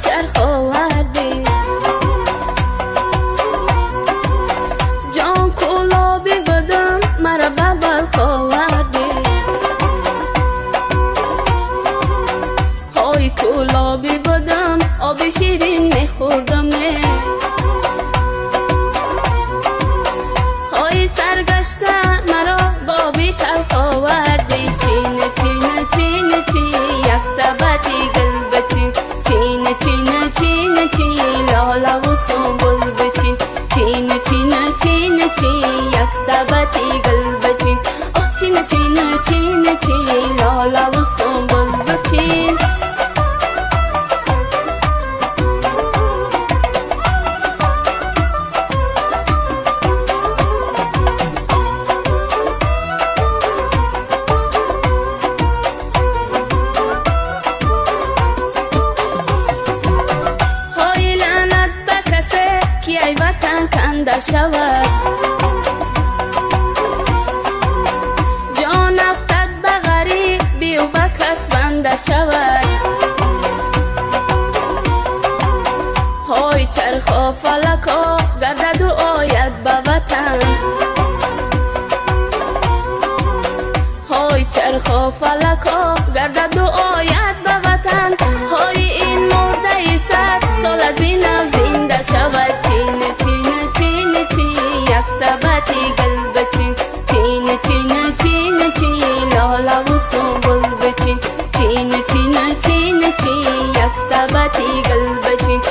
چرخ آوردی جان کلابی بدم مرا به بلخ آوردی های کلابی بدم آب شیرین میخوردم های سرگشته مرا بابی تلخ آوردی چین چین چین چین یک سبتی گل بچین چین چین چین چین لالا و سنبل بچین چین چین چین چین یک سبتی گل بچین چین چین چین چین لالا و سنبل بچین ای وطن کنده شود جان افتد به غریبی و به کس بنده شود های چرخ و فلکا گردد و آید به وطن های چرخ و فلکا گردد و آید به وطن های این مرده ای 100 سال از این زنده شود چین چین چین چین یک سبتی گل بچین چین چین چین چین لالا و سنبل بچین چین چین چین چین یک سبتی گل بچین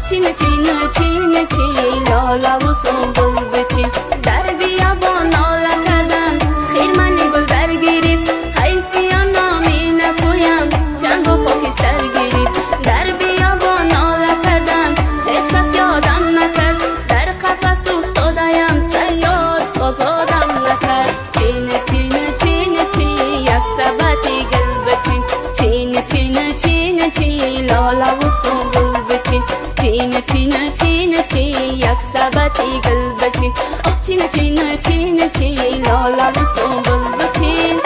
چین چین چین چین لالا و سنبل بچین در بیابان ناله کردن خیرمنی گل در گریب حیفی نامی نکویم چنگ و خاکی سر گریب در بیابان ناله کردن هیچ کس یادم نکرد در قفس افتادم صیاد آزادم نکرد چین چین چین چین یک سبتی گل بچین چین چین چین چین لالا و سنبل بچین چین چین چین چین یک سبتی گل بچین چین چین چین چین لالا و سنبل بچین